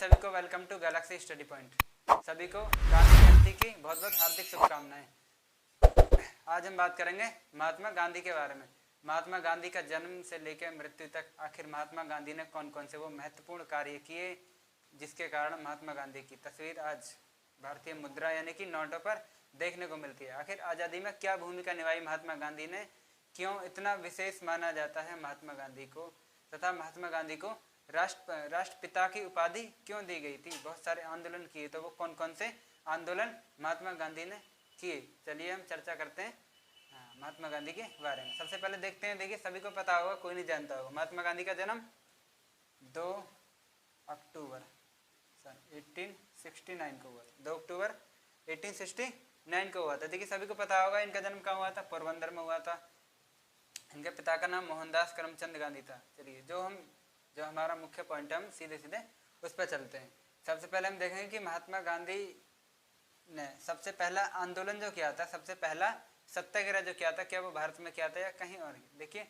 सभी को welcome to galaxy study point. सभी को गांधी जयंती की बहुत बहुत हार्दिक शुभकामनाएं। आज हम बात करेंगे महात्मा गांधी के बारे में। महात्मा गांधी का जन्म से लेकर मृत्यु तक आखिर महात्मा गांधी ने कौन कौन से वो महत्वपूर्ण कार्य किए जिसके कारण महात्मा गांधी की तस्वीर आज भारतीय मुद्रा यानी कि नोटों पर देखने को मिलती है। आखिर आज़ादी में क्या भूमिका निभाई महात्मा गांधी ने, क्यों इतना विशेष माना जाता है महात्मा गांधी को, तथा महात्मा गांधी को राष्ट्रपिता की उपाधि क्यों दी गई थी। बहुत सारे आंदोलन किए, तो वो कौन कौन से आंदोलन महात्मा गांधी ने किए, चलिए हम चर्चा करते हैं महात्मा गांधी के बारे में। सबसे पहले देखते हैं, देखिए सभी को पता होगा, कोई नहीं जानता होगा, महात्मा गांधी का जन्म 2 अक्टूबर सन 1869 को हुआ था। 2 अक्टूबर 1869 को हुआ था। देखिए सभी को पता होगा इनका जन्म कहाँ हुआ था, पोरबंदर में हुआ था। इनके पिता का नाम मोहनदास करमचंद गांधी था। चलिए जो हमारा मुख्य पॉइंट है हम सीधे सीधे उस पर चलते हैं। सबसे पहले हम देखेंगे कि महात्मा गांधी ने सबसे पहला आंदोलन जो किया था, सबसे पहला सत्याग्रह जो किया था, क्या वो भारत में किया था या कहीं और। देखिए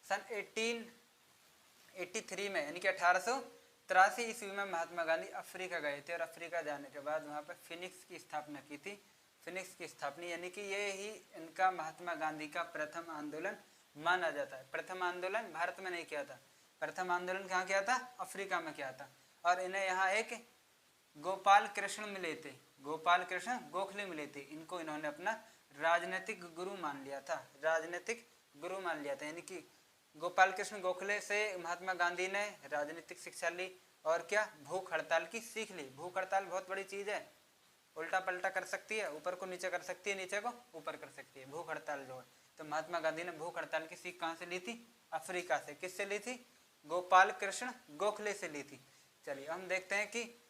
सन 1883 में यानी कि 1883 ईस्वी में महात्मा गांधी अफ्रीका गए थे और अफ्रीका जाने के बाद वहाँ पर फिनिक्स की स्थापना की थी। फिनिक्स की स्थापना यानी कि ये ही इनका महात्मा गांधी का प्रथम आंदोलन माना जाता है। प्रथम आंदोलन भारत में नहीं किया था, प्रथम आंदोलन कहाँ किया था, अफ्रीका में किया था। और इन्हें यहाँ एक गोपाल कृष्ण मिले थे, गोपाल कृष्ण गोखले मिले थे। इनको इन्होंने अपना राजनीतिक गुरु मान लिया था, राजनीतिक गुरु मान लिया था। यानी कि गोपाल कृष्ण गोखले से महात्मा गांधी ने राजनीतिक शिक्षा ली और क्या, भूख हड़ताल की सीख ली। भूख हड़ताल बहुत बड़ी चीज है, उल्टा पलटा कर सकती है, ऊपर को नीचे कर सकती है, नीचे को ऊपर कर सकती है, भूख हड़ताल जो है। तो महात्मा गांधी ने भूख हड़ताल की सीख कहाँ से ली थी, अफ्रीका से। किससे ली थी, गोपाल कृष्ण गोखले से ली थी। चलिए हम देखते हैं कि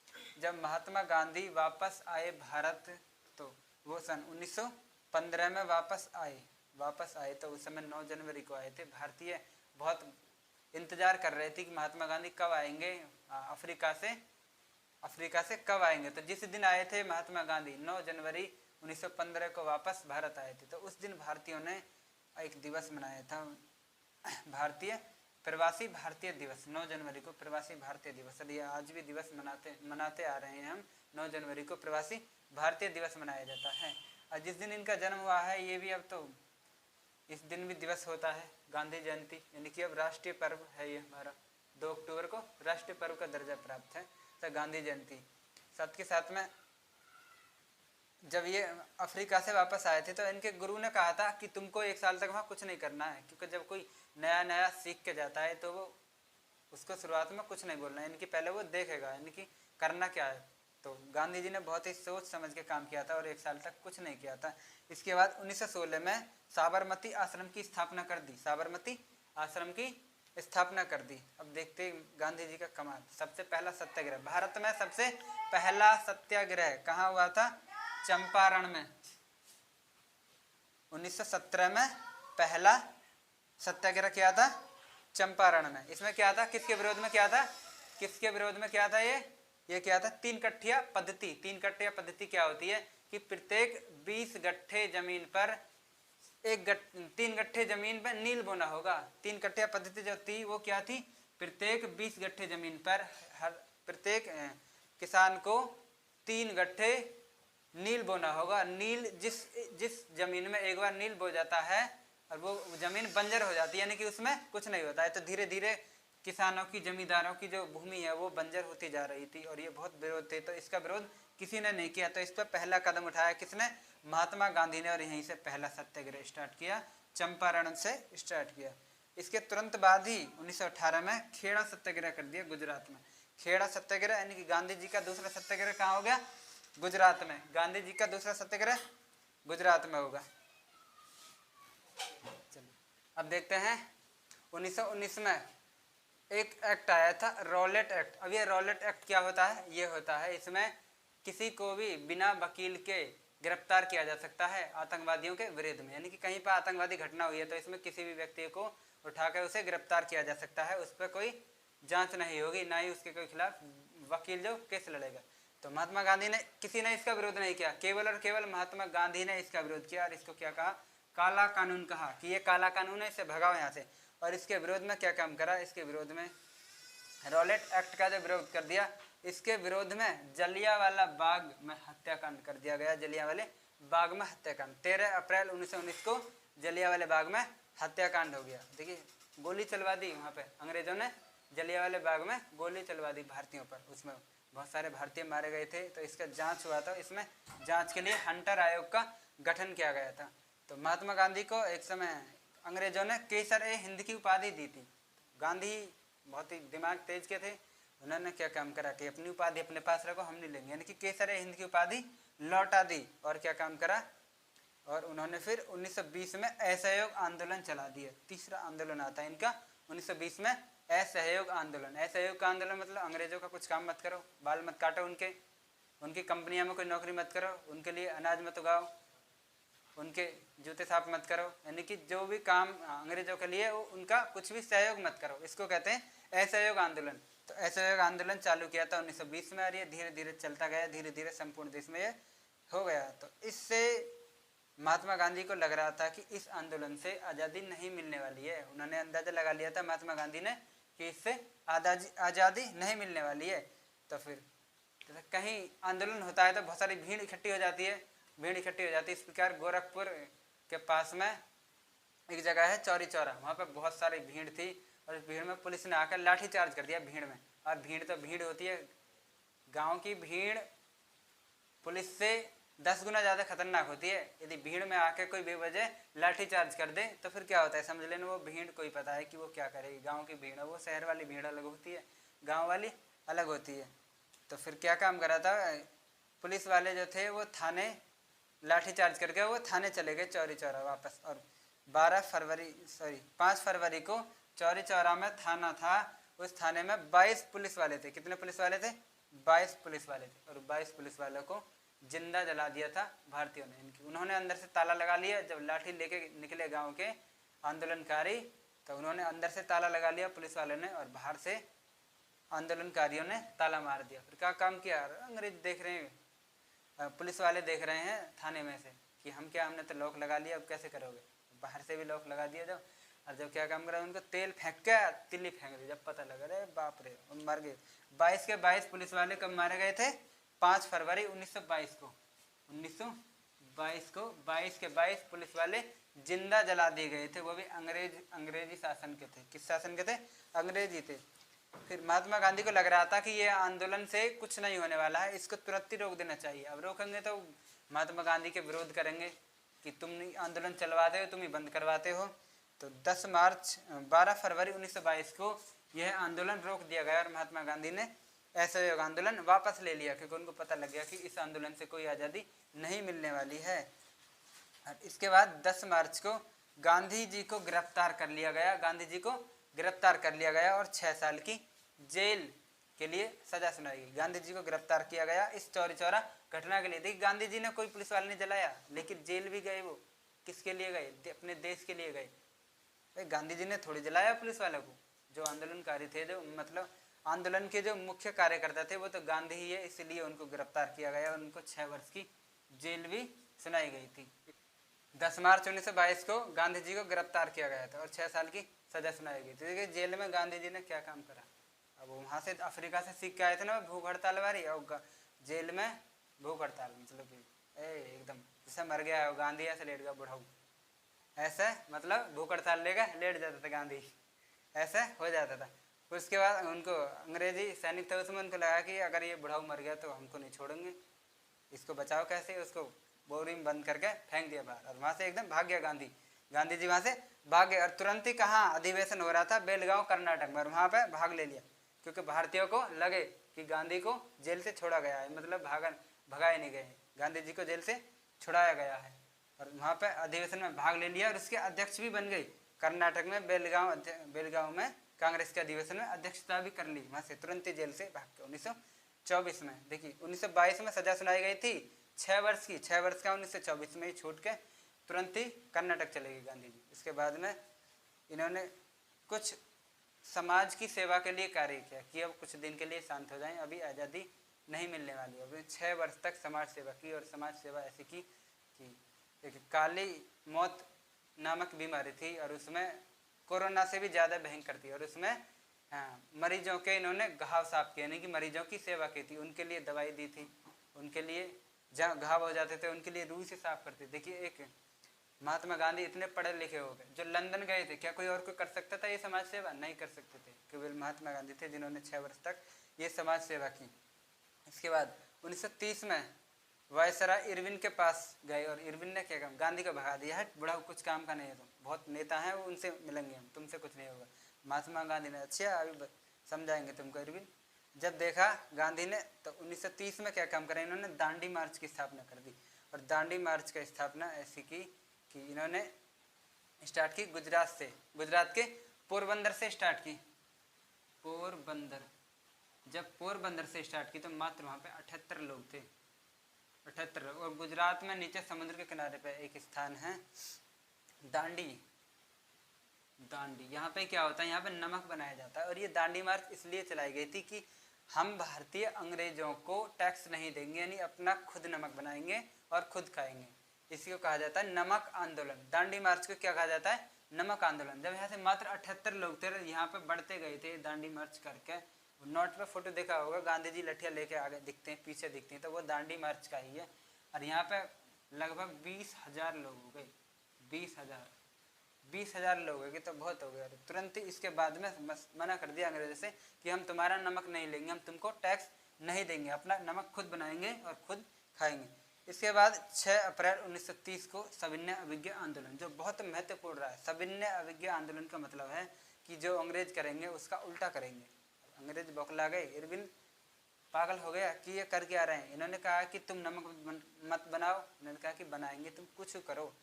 जब महात्मा गांधी वापस आए भारत, तो वो सन 1915 में वापस आए तो उस समय 9 जनवरी को आए थे। भारतीय बहुत इंतजार कर रहे थे कि महात्मा गांधी कब आएंगे अफ्रीका से कब आएंगे। तो जिस दिन आए थे महात्मा गांधी 9 जनवरी 1915 को वापस भारत आए थे, तो उस दिन भारतीयों ने एक दिवस मनाया था, प्रवासी भारतीय दिवस। 9 जनवरी को प्रवासी भारतीय दिवस, ये आज भी दिवस मनाते आ रहे हैं हम। 9 जनवरी को प्रवासी भारतीय दिवस मनाया जाता है। और जिस दिन इनका जन्म हुआ है, ये भी अब तो इस दिन भी दिवस होता है, गांधी जयंती, यानी कि अब राष्ट्रीय पर्व है ये हमारा। 2 अक्टूबर को राष्ट्रीय पर्व का दर्जा प्राप्त है, तो गांधी जयंती। साथ के साथ में जब ये अफ्रीका से वापस आए थे, तो इनके गुरु ने कहा था कि तुमको 1 साल तक वहाँ कुछ नहीं करना है, क्योंकि जब कोई नया सीख के जाता है तो वो उसको शुरुआत में कुछ नहीं बोलना है, यानी कि पहले वो देखेगा यानी कि करना क्या है। तो गांधी जी ने बहुत ही सोच समझ के काम किया था और 1 साल तक कुछ नहीं किया था। इसके बाद 1916 में साबरमती आश्रम की स्थापना कर दी, साबरमती आश्रम की स्थापना कर दी। अब देखते हैं गांधी जी का कमाल। सबसे पहला सत्याग्रह भारत में, सबसे पहला सत्याग्रह कहाँ हुआ था, चंपारण में। 1917 में पहला सत्याग्रह किया था चंपारण में। इसमें क्या था, किसके विरोध में किया था, किसके विरोध में किया था, ये क्या था, 3 कट्ठिया पद्धति। 3 कट्ठिया पद्धति क्या होती है कि प्रत्येक 20 गट्ठे जमीन पर 3 गट्ठे जमीन पर नील बोना होगा। 3 कट्ठिया पद्धति जो थी वो क्या थी, प्रत्येक 20 गट्ठे जमीन पर प्रत्येक किसान को 3 गट्ठे नील बोना होगा। नील जिस जमीन में एक बार नील बो जाता है और वो जमीन बंजर हो जाती है, यानी कि उसमें कुछ नहीं होता है, तो धीरे धीरे किसानों की, जमींदारों की जो भूमि है वो बंजर होती जा रही थी और ये बहुत विरोध थे। तो इसका विरोध किसी ने नहीं किया, तो इस पर पहला कदम उठाया किसने, महात्मा गांधी ने। और यहीं से पहला सत्याग्रह स्टार्ट किया, चंपारण से स्टार्ट किया। इसके तुरंत बाद ही 1918 में खेड़ा सत्याग्रह कर दिया गुजरात में। खेड़ा सत्याग्रह यानी कि गांधी जी का दूसरा सत्याग्रह कहाँ हो गया, गुजरात में। गांधी जी का दूसरा सत्याग्रह गुजरात में होगा। चलिए अब देखते हैं 1919 में एक एक्ट आया था, रॉलेट एक्ट। अब ये रॉलेट एक्ट क्या होता है, ये होता है इसमें किसी को भी बिना वकील के गिरफ्तार किया जा सकता है आतंकवादियों के विरोध में। यानी कि कहीं पर आतंकवादी घटना हुई है तो इसमें किसी भी व्यक्ति को उठाकर उसे गिरफ्तार किया जा सकता है, उस पर कोई जांच नहीं होगी, ना ही उसके कोई खिलाफ वकील जो केस लड़ेगा। तो महात्मा गांधी ने, किसी ने इसका विरोध नहीं किया, केवल और केवल महात्मा गांधी ने इसका विरोध किया और इसको क्या कहा, काला कानून कहा कि ये काला कानून है, इसे भगाओ यहाँ से। और इसके विरोध में क्या काम करा, इसके विरोध में रॉलेट एक्ट का जो विरोध कर दिया, इसके विरोध में जलियांवाला बाग में हत्याकांड कर दिया गया। जलियांवाले बाग में हत्याकांड 13 अप्रैल 1919 को जलियांवाले बाग में हत्याकांड हो गया। देखिए गोली चलवा दी वहाँ पे अंग्रेजों ने, जलियांवाले बाग में गोली चलवा दी भारतीयों पर, उसमें बहुत सारे भारतीय मारे गए थे। तो इसका जांच हुआ था, इसमें जांच के लिए हंटर आयोग का गठन किया गया था। तो महात्मा गांधी को एक समय अंग्रेजों ने केसर-ए-हिंद की उपाधि दी थी। गांधी बहुत ही दिमाग तेज के थे, उन्होंने क्या काम करा कि अपनी उपाधि अपने पास रखो, हम नहीं लेंगे, यानी कि केसर-ए-हिंद की उपाधि लौटा दी। और क्या काम करा, और उन्होंने फिर 1920 में असहयोग आंदोलन चला दिया। तीसरा आंदोलन आता है इनका 1920 में, असहयोग आंदोलन। असहयोग का आंदोलन मतलब अंग्रेजों का कुछ काम मत करो, बाल मत काटो उनकी कंपनियों में कोई नौकरी मत करो, उनके लिए अनाज मत उगाओ, उनके जूते साफ मत करो, यानी कि जो भी काम अंग्रेजों के लिए उनका कुछ भी सहयोग मत करो, इसको कहते हैं असहयोग आंदोलन। तो असहयोग आंदोलन चालू किया था 1920 में, और ये धीरे धीरे चलता गया, धीरे धीरे संपूर्ण देश में ये हो गया। तो इससे महात्मा गांधी को लग रहा था कि इस आंदोलन से आज़ादी नहीं मिलने वाली है। उन्होंने अंदाजा लगा लिया था महात्मा गांधी ने कि इससे आज़ादी नहीं मिलने वाली है। तो फिर कहीं आंदोलन होता है तो बहुत सारी भीड़ इकट्ठी हो जाती है, इस प्रकार गोरखपुर के पास में एक जगह है चौरी चौरा, वहाँ पर बहुत सारी भीड़ थी, और इस भीड़ में पुलिस ने आकर लाठी चार्ज कर दिया भीड़ में। और भीड़ तो भीड़ होती है, गांव की भीड़ पुलिस से 10 गुना ज़्यादा खतरनाक होती है। यदि भीड़ में आके कोई बेवजह लाठी चार्ज कर दे तो फिर क्या होता है, समझ लेना वो भीड़ कोई पता है कि वो क्या करेगी। गांव की भीड़ है, वो शहर वाली भीड़ अलग होती है, गांव वाली अलग होती है। तो फिर क्या काम करा था, पुलिस वाले जो थे वो थाने लाठी चार्ज करके वो थाने चले गए चौरी चौरा वापस। और 5 फरवरी को चौरी चौरा में थाना था, उस थाने में 22 पुलिस वाले थे। कितने पुलिस वाले थे, 22 पुलिस वाले थे। और 22 पुलिस वालों को जिंदा जला दिया था भारतीयों ने इनकी। उन्होंने अंदर से ताला लगा लिया, जब लाठी लेके निकले गांव के आंदोलनकारी तो उन्होंने अंदर से ताला लगा लिया पुलिस वालों ने, और बाहर से आंदोलनकारियों ने ताला मार दिया। फिर क्या काम किया, अंग्रेज देख रहे हैं, पुलिस वाले देख रहे हैं थाने में से कि हमने तो लॉक लगा लिया, अब कैसे करोगे, बाहर से भी लॉक लगा दिया जाओ। और जब क्या काम करा, उनको तेल फेंक के तिल्ली फेंक दी। जब पता लगा अरे बाप रे, मर गए। 22 के 22 पुलिस वाले कब मारे गए थे, 5 फरवरी 1922 को। 1922 को 22 के 22 पुलिस वाले जिंदा जला दिए गए थे, वो भी अंग्रेजी शासन के थे। किस शासन के थे, अंग्रेजी थे। फिर महात्मा गांधी को लग रहा था कि ये आंदोलन से कुछ नहीं होने वाला है, इसको तुरंत ही रोक देना चाहिए। अब रोकेंगे तो महात्मा गांधी के विरोध करेंगे कि तुम नहीं आंदोलन चलवाते हो, तुम ही बंद करवाते हो। तो 12 फरवरी 1922 को यह आंदोलन रोक दिया गया, और महात्मा गांधी ने असहयोग आंदोलन वापस ले लिया, क्योंकि उनको पता लग गया कि इस आंदोलन से कोई आज़ादी नहीं मिलने वाली है। और इसके बाद 10 मार्च को गांधी जी को गिरफ्तार कर लिया गया, और 6 साल की जेल के लिए सजा सुनाई गई। गांधी जी को गिरफ्तार किया गया इस चौरी चौरा घटना के लिए। देखिए गांधी जी ने कोई पुलिस वाले नहीं जलाया, लेकिन जेल भी गए। वो किसके लिए गए, अपने देश के लिए गए। गांधी जी ने थोड़ी जलाया पुलिस वालों को, जो आंदोलनकारी थे, जो मतलब आंदोलन के जो मुख्य कार्यकर्ता थे, वो तो गांधी ही है, इसलिए उनको गिरफ्तार किया गया, और उनको 6 वर्ष की जेल भी सुनाई गई थी। 10 मार्च 1922 को गांधी जी को गिरफ्तार किया गया था, और 6 साल की सजा सुनाई गई थी। देखिए जेल में गांधी जी ने क्या काम करा। अब वहाँ से अफ्रीका से सीख के आए थे ना भूख हड़ताल वाली, और जेल में भूख हड़ताल, मतलब एकदम जैसे मर गया है गांधी, ऐसे लेट गया बुढ़ाऊ, ऐसे मतलब भूख हड़ताल लेगा लेट जाता था गांधी, ऐसे हो जाता था। उसके बाद उनको अंग्रेजी सैनिक थे, उसमें उनको लगा कि अगर ये बुढ़ाऊ मर गया तो हमको नहीं छोड़ेंगे, इसको बचाओ कैसे, उसको बोरी में बंद करके फेंक दिया बाहर, और वहाँ से एकदम भाग गया गांधी जी वहाँ से भाग गए। और तुरंत ही कहाँ अधिवेशन हो रहा था, बेलगांव कर्नाटक में, और वहाँ पे भाग ले लिया, क्योंकि भारतीयों को लगे कि गांधी को जेल से छोड़ा गया है, मतलब भगाए नहीं गए, गांधी जी को जेल से छुड़ाया गया है। और वहाँ पे अधिवेशन में भाग ले लिया, और उसके अध्यक्ष भी बन गई। कर्नाटक में बेलगांव में कांग्रेस के अधिवेशन में अध्यक्षता भी कर ली, वहाँ से तुरंत ही जेल से भाग के 1924 में। देखिए 1922 में सजा सुनाई गई थी 6 वर्ष की, 6 वर्ष का 1924 में ही छूट के तुरंत ही कर्नाटक चले गए गांधी जी। इसके बाद में इन्होंने कुछ समाज की सेवा के लिए कार्य किया कि अब कुछ दिन के लिए शांत हो जाएं, अभी आज़ादी नहीं मिलने वाली। अभी 6 वर्ष तक समाज सेवा की, और समाज सेवा ऐसी की कि एक काली मौत नामक बीमारी थी, और उसमें कोरोना से भी ज़्यादा भयंकर थी, और उसमें हाँ, मरीजों के इन्होंने घाव साफ किए, यानी कि मरीजों की सेवा की थी, उनके लिए दवाई दी थी, उनके लिए जहाँ घाव हो जाते थे उनके लिए रूई से साफ करते। देखिए एक महात्मा गांधी इतने पढ़े लिखे हो गए, जो लंदन गए थे, क्या कोई और कोई कर सकता था ये समाज सेवा? नहीं कर सकते थे, केवल महात्मा गांधी थे जिन्होंने 6 वर्ष तक ये समाज सेवा की। इसके बाद 1930 में वायसराय इरविन के पास गए और इरविन ने क्या काम, गांधी को भगा दिया है, बुढ़ा कुछ काम का नहीं है, तुम बहुत नेता हैं, उनसे मिलेंगे हम, तुमसे कुछ नहीं होगा। महात्मा गांधी ने अच्छा अभी समझाएंगे तुमको इरविन। जब देखा गांधी ने तो 1930 में क्या काम करा, इन्होंने दांडी मार्च की स्थापना कर दी। और दांडी मार्च की स्थापना ऐसी की कि इन्होंने स्टार्ट की गुजरात से, गुजरात के पोरबंदर से स्टार्ट की। पोरबंदर, जब पोरबंदर से स्टार्ट की तो मात्र वहाँ पे 78 लोग थे, 78 लोग। और गुजरात में नीचे समुद्र के किनारे पे एक स्थान है दांडी, दांडी, यहाँ पे क्या होता है, यहाँ पे नमक बनाया जाता है। और ये दांडी मार्च इसलिए चलाई गई थी कि हम भारतीय अंग्रेजों को टैक्स नहीं देंगे, यानी अपना खुद नमक बनाएंगे और खुद खाएंगे। इसी को कहा जाता है नमक आंदोलन। दांडी मार्च को क्या कहा जाता है, नमक आंदोलन। जब यहाँ से मात्र 78 लोग थे, यहाँ पे बढ़ते गए थे दांडी मार्च करके। नोट पे फोटो देखा होगा, गांधी जी लठिया लेके आगे दिखते हैं, पीछे दिखते हैं, तो वो दांडी मार्च का ही है। और यहाँ पे लगभग 20,000 लोग हो गए, 20,000 लोग हो गए तो बहुत हो गया। तुरंत ही इसके बाद में मना कर दिया अंग्रेजों से कि हम तुम्हारा नमक नहीं लेंगे, हम तुमको टैक्स नहीं देंगे, अपना नमक खुद बनाएंगे और खुद खाएंगे। इसके बाद 6 अप्रैल 1930 को सविनय अवज्ञा आंदोलन, जो बहुत महत्वपूर्ण रहा है। सविनय अवज्ञा आंदोलन का मतलब है कि जो अंग्रेज करेंगे उसका उल्टा करेंगे। अंग्रेज बौखला गए, इरविन पागल हो गया कि ये कर क्या रहे हैं। इन्होंने कहा कि तुम नमक मत बनाओ, इन्होंने कहा कि बनाएंगे, तुम कुछ करो,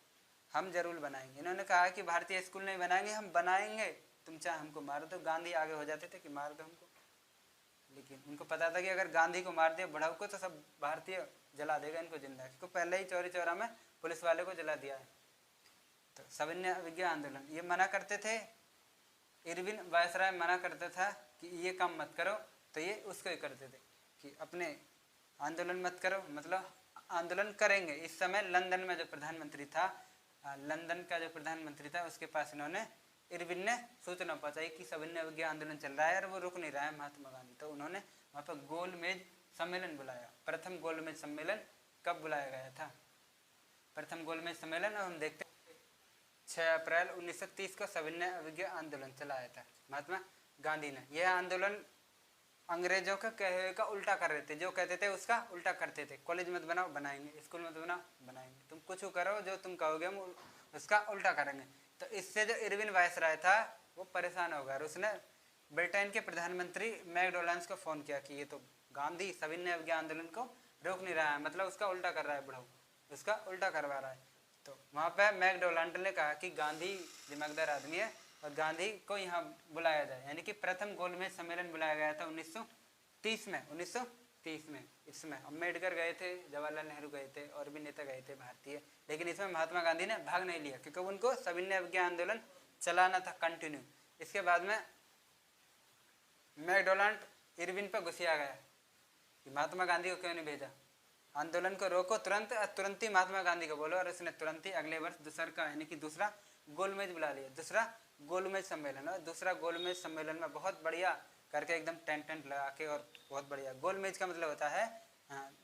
हम जरूर बनाएंगे। इन्होंने कहा कि भारतीय स्कूल नहीं बनाएंगे, हम बनाएंगे, तुम चाहे हमको मारो। तो गांधी आगे हो जाते थे कि मार दो हमको, लेकिन उनको पता था कि अगर गांधी को मार दिया बुढ़ाऊ को तो सब भारतीय जला देगा इनको जिंदा, क्योंकि पहले ही चौरी चौरा में पुलिस वाले को जला दिया है। तो सविनय अवज्ञा आंदोलन ये मना करते थे, इरविन वायसराय मना करता था कि ये काम मत करो, तो ये उसको ही करते थे कि अपने आंदोलन मत करो, मतलब आंदोलन करेंगे। इस समय लंदन में जो प्रधानमंत्री था, लंदन का जो प्रधानमंत्री था उसके पास इन्होंने, इरविन ने सूचना पहुंचाई कि सविनय अवज्ञा आंदोलन चल रहा है और वो रुक नहीं रहा है महात्मा गांधी। तो उन्होंने वहाँ पर गोलमेज सम्मेलन बुलाया। प्रथम गोलमेज सम्मेलन कब बुलाया गया था, प्रथम गोलमेज सम्मेलन, और हम देखते 6 अप्रैल 1930 को सविनय अवज्ञा आंदोलन चलाया था महात्मा गांधी ने। यह आंदोलन अंग्रेजों के कहे का उल्टा कर रहे थे, जो कहते थे उसका उल्टा करते थे। कॉलेज मत बनाओ, बनाएंगे, स्कूल मत बनाओ, बनाएंगे, तुम कुछ करो जो तुम कहोगे हम उसका उल्टा करेंगे। तो इससे जो इरविन वायसराय था वो परेशान हो गया, उसने ब्रिटेन के प्रधानमंत्री मैकडोनाल्ड को फोन किया कि ये तो गांधी सविनय अवज्ञा आंदोलन को रोक नहीं रहा है, मतलब उसका उल्टा कर रहा है, बुढ़ाऊ उसका उल्टा करवा रहा है। तो वहाँ पे मैकडोनाल्ड ने कहा कि गांधी दिमागदार आदमी है और गांधी को यहाँ बुलाया जाए, यानी कि प्रथम गोलमेज सम्मेलन बुलाया गया था 1930 में। 1930 में इसमें अम्बेडकर गए थे, जवाहरलाल नेहरू गए थे और भी नेता गए थे भारतीय, लेकिन इसमें महात्मा गांधी ने भाग नहीं लिया क्योंकि उनको सविनय अवज्ञा आंदोलन चलाना था कंटिन्यू। इसके बाद में मैकडोनाल्ड इरविन पर गुस्सा गया कि महात्मा गांधी को क्यों नहीं भेजा, आंदोलन को रोको तुरंत, तुरंत ही महात्मा गांधी को बोलो। और उसने तुरंत ही अगले वर्ष दूसरा यानी कि दूसरा गोलमेज बुला लिया, दूसरा गोलमेज सम्मेलन। और दूसरा गोलमेज सम्मेलन में बहुत बढ़िया करके एकदम टेंट टेंट लगा के और बहुत बढ़िया, गोलमेज का मतलब होता है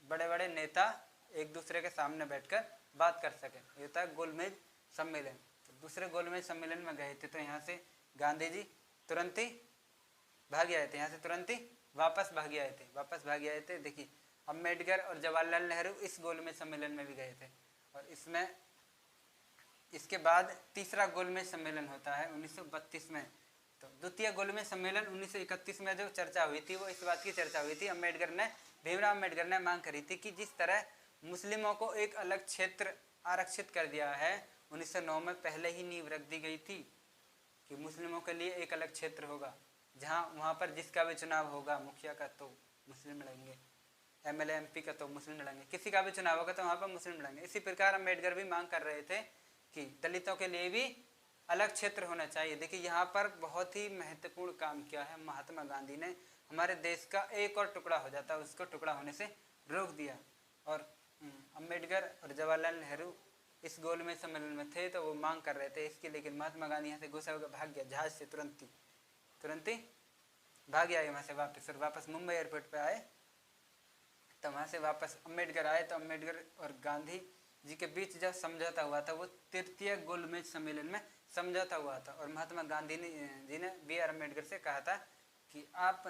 बड़े बड़े नेता एक दूसरे के सामने बैठकर बात कर सके, ये होता है गोलमेज सम्मेलन। तो दूसरे गोलमेज सम्मेलन में गए थे तो यहाँ से गांधी जी तुरंत ही भाग आए थे, यहाँ से तुरंत ही वापस भाग आए थे। देखिए अम्बेडकर और जवाहरलाल नेहरू इस गोलमेज सम्मेलन में भी गए थे। और इसमें इसके बाद तीसरा गोलमेज सम्मेलन होता है 1932 में। तो द्वितीय गोलमेज सम्मेलन 1931 में जो चर्चा हुई थी वो इस बात की चर्चा हुई थी, भीमराव अम्बेडकर ने मांग करी थी कि जिस तरह मुस्लिमों को एक अलग क्षेत्र आरक्षित कर दिया है, 1909 में पहले ही नींव रख दी गई थी कि मुस्लिमों के लिए एक अलग क्षेत्र होगा, जहाँ वहाँ पर जिसका भी चुनाव होगा, मुखिया का तो मुस्लिम लड़ेंगे, एमएलए एमपी का तो मुस्लिम लड़ेंगे, किसी का भी चुनाव होगा तो वहाँ पर मुस्लिम लड़ेंगे। इसी प्रकार अम्बेडकर भी मांग कर रहे थे कि दलितों के लिए भी अलग क्षेत्र होना चाहिए। देखिए यहाँ पर बहुत ही महत्वपूर्ण काम किया है महात्मा गांधी ने, हमारे देश का एक और टुकड़ा हो जाता है उसको टुकड़ा होने से रोक दिया। और अम्बेडकर और जवाहरलाल नेहरू इस गोलमेज सम्मेलन में थे तो वो मांग कर रहे थे इसकी, लेकिन महात्मा गांधी यहाँ से गुस्सा होकर भाग गया जहाज से तुरंत ही भाग आए वहाँ से वापस, और वापस मुंबई एयरपोर्ट पे आए। तो वहाँ से वापस अम्बेडकर आए, तो अम्बेडकर और गांधी जी के बीच जब समझौता हुआ था वो तृतीय गोलमेज सम्मेलन में समझौता हुआ था। और महात्मा गांधी जी ने बी आर अम्बेडकर से कहा था कि आप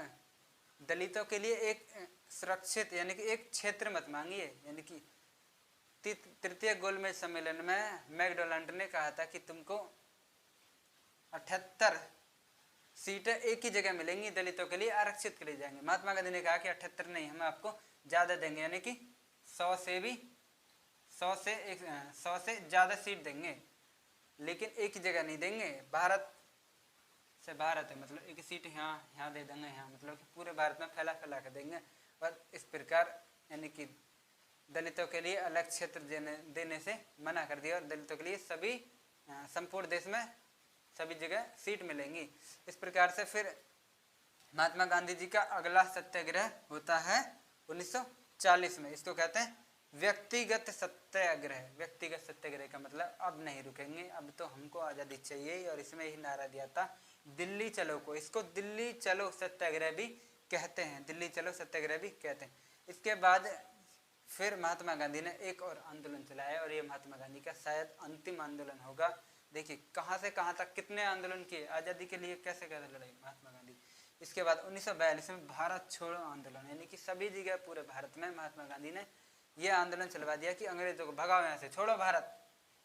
दलितों के लिए एक सुरक्षित यानी कि एक क्षेत्र मत मांगिए। यानी कि तृतीय गोलमेज सम्मेलन में मैकडोनाल्ड ने कहा था कि तुमको 78 सीटें एक ही जगह मिलेंगी, दलितों के लिए आरक्षित के लिए जाएंगे। महात्मा गांधी ने कहा कि 78 नहीं, हम आपको ज़्यादा देंगे, यानी कि 100 से ज़्यादा सीट देंगे, लेकिन एक ही जगह नहीं देंगे। भारत से भारत है मतलब एक सीट यहाँ दे देंगे, यहाँ मतलब कि पूरे भारत में फैला फैला कर देंगे। और इस प्रकार यानी कि दलितों के लिए अलग क्षेत्र देने से मना कर दिया, और दलितों के लिए सभी संपूर्ण देश में सभी जगह सीट मिलेंगी। इस प्रकार से फिर महात्मा गांधी जी का अगला सत्याग्रह होता है 1940 में। इसको कहते हैं व्यक्तिगत सत्याग्रह। व्यक्तिगत सत्याग्रह का मतलब अब नहीं रुकेंगे, अब तो हमको आज़ादी चाहिए। और इसमें ही नारा दिया था दिल्ली चलो को। इसको दिल्ली चलो सत्याग्रह भी कहते हैं, दिल्ली चलो सत्याग्रह भी कहते हैं। इसके बाद फिर महात्मा गांधी ने एक और आंदोलन चलाया, और ये महात्मा गांधी का शायद अंतिम आंदोलन होगा। देखिए कहाँ से कहाँ तक कितने आंदोलन किए आज़ादी के लिए, कैसे कैसे लड़ाई महात्मा गांधी। इसके बाद 1942 में भारत छोड़ो आंदोलन, यानी कि सभी जगह पूरे भारत में महात्मा गांधी ने यह आंदोलन चलवा दिया कि अंग्रेजों को भगाओ यहाँ से, छोड़ो भारत।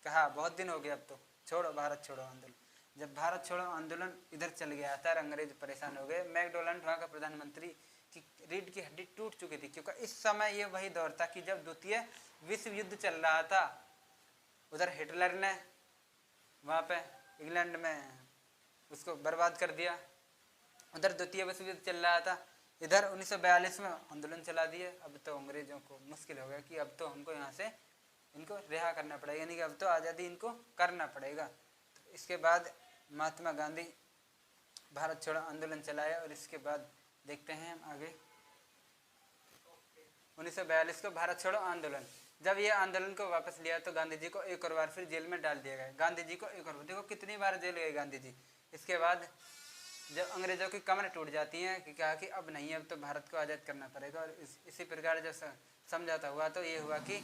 कहा बहुत दिन हो गए, अब तो छोड़ो भारत छोड़ो आंदोलन। जब भारत छोड़ो आंदोलन इधर चल गया था, अंग्रेज परेशान हो गए। मैकडोनाल्ड वहाँ का प्रधानमंत्री की रीढ़ की हड्डी टूट चुकी थी, क्योंकि इस समय ये वही दौर था कि जब द्वितीय विश्व युद्ध चल रहा था। उधर हिटलर ने वहाँ पे इंग्लैंड में उसको बर्बाद कर दिया, उधर द्वितीय विश्व युद्ध चल रहा था, इधर 1942 में आंदोलन चला दिए। अब तो अंग्रेजों को मुश्किल हो गया कि अब तो हमको यहाँ से इनको रिहा करना पड़ेगा, यानी कि अब तो आज़ादी इनको करना पड़ेगा। तो इसके बाद महात्मा गांधी भारत छोड़ो आंदोलन चलाया, और इसके बाद देखते हैं हम आगे 1942 को भारत छोड़ो आंदोलन। जब ये आंदोलन को वापस लिया तो गांधी जी को एक और बार फिर जेल में डाल दिया गया। गांधी जी को एक और, देखो कितनी बार जेल गए गांधी जी। इसके बाद जब अंग्रेजों की कमरें टूट जाती हैं कि कहा कि अब नहीं, अब तो भारत को आज़ाद करना पड़ेगा। और इसी प्रकार जब समझौता हुआ तो ये हुआ कि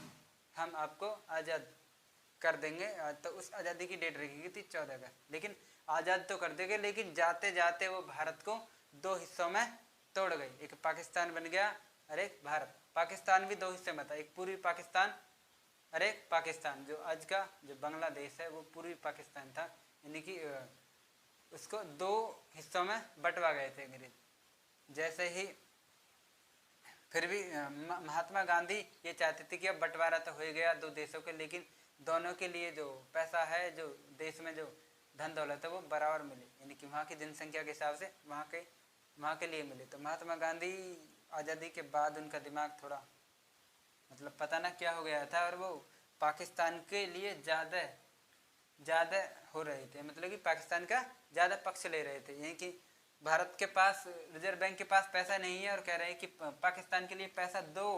हम आपको आज़ाद कर देंगे। तो उस आज़ादी की डेट रखी गई थी 14 अगस्त। लेकिन आज़ाद तो कर देंगे, लेकिन जाते जाते वो भारत को दो हिस्सों में तोड़ गई। एक पाकिस्तान बन गया और एक भारत। पाकिस्तान भी दो हिस्से में था, एक पूर्वी पाकिस्तान और एक पाकिस्तान। जो आज का जो बांग्लादेश है वो पूर्वी पाकिस्तान था, यानी कि उसको दो हिस्सों में बंटवा गए थे अंग्रेज। जैसे ही फिर भी महात्मा गांधी ये चाहते थे कि अब बंटवारा तो हो गया दो देशों के, लेकिन दोनों के लिए जो पैसा है, जो देश में जो धन दौलत है वो बराबर मिले, यानी कि वहाँ की जनसंख्या के हिसाब से वहाँ के लिए मिले। तो महात्मा गांधी आज़ादी के बाद उनका दिमाग थोड़ा मतलब पता ना क्या हो गया था, और वो पाकिस्तान के लिए ज़्यादा हो रहे थे, मतलब कि पाकिस्तान का ज़्यादा पक्ष ले रहे थे। यानी कि भारत के पास रिजर्व बैंक के पास पैसा नहीं है, और कह रहे हैं कि पाकिस्तान के लिए पैसा दो,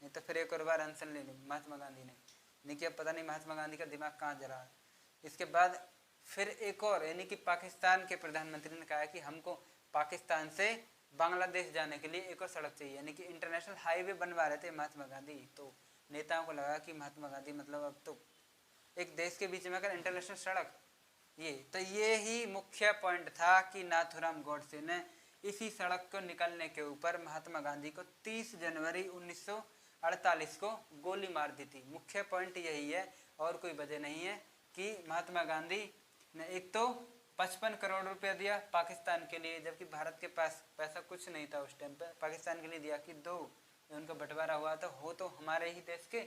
नहीं तो फिर एक और बार अनशन ले ली महात्मा गांधी ने। नहीं कि अब पता नहीं महात्मा गांधी का दिमाग कहाँ जा रहा है। इसके बाद फिर एक और, यानी कि पाकिस्तान के प्रधानमंत्री ने कहा कि हमको पाकिस्तान से बांग्लादेश जाने के लिए एक और सड़क चाहिए, यानी कि इंटरनेशनल हाईवे बनवा रहे थे महात्मा गांधी। तो नेताओं को लगा कि महात्मा गांधी मतलब अब तो एक देश के बीच में अगर इंटरनेशनल सड़क, ये ही मुख्य पॉइंट था कि नाथूराम गोडसे ने इसी सड़क को निकलने के ऊपर महात्मा गांधी को 30 जनवरी 1948 को गोली मार दी थी। मुख्य पॉइंट यही है, और कोई वजह नहीं है कि महात्मा गांधी ने एक तो 55 करोड़ रुपया दिया पाकिस्तान के लिए, जबकि भारत के पास पैसा कुछ नहीं था उस टाइम पर। पाकिस्तान के लिए दिया कि दो, उनका बंटवारा हुआ तो हमारे ही देश के,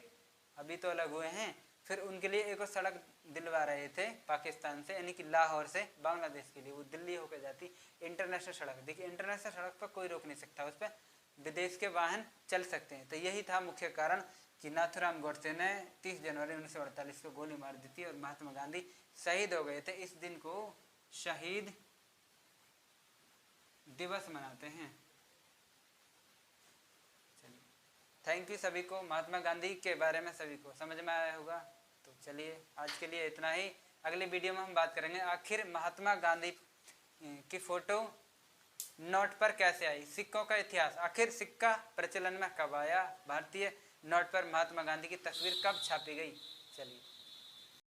अभी तो अलग हुए हैं। फिर उनके लिए एक और सड़क दिलवा रहे थे पाकिस्तान से, यानी कि लाहौर से बांग्लादेश के लिए, वो दिल्ली होकर जाती इंटरनेशनल सड़क। देखिए इंटरनेशनल सड़क पर कोई रोक नहीं सकता, उस पर विदेश के वाहन चल सकते हैं। तो यही था मुख्य कारण कि नाथूराम गोडसे ने 30 जनवरी 1948 को गोली मार दी थी, और महात्मा गांधी शहीद हो गए थे। इस दिन को शहीद दिवस मनाते हैं। थैंक यू सभी को। महात्मा गांधी के बारे में सभी को समझ में आया होगा। तो चलिए आज के लिए इतना ही। अगले वीडियो में हम बात करेंगे आखिर महात्मा गांधी की फ़ोटो नोट पर कैसे आई? सिक्कों का इतिहास, आखिर सिक्का प्रचलन में कब आया? भारतीय नोट पर महात्मा गांधी की तस्वीर कब छापी गई? चलिए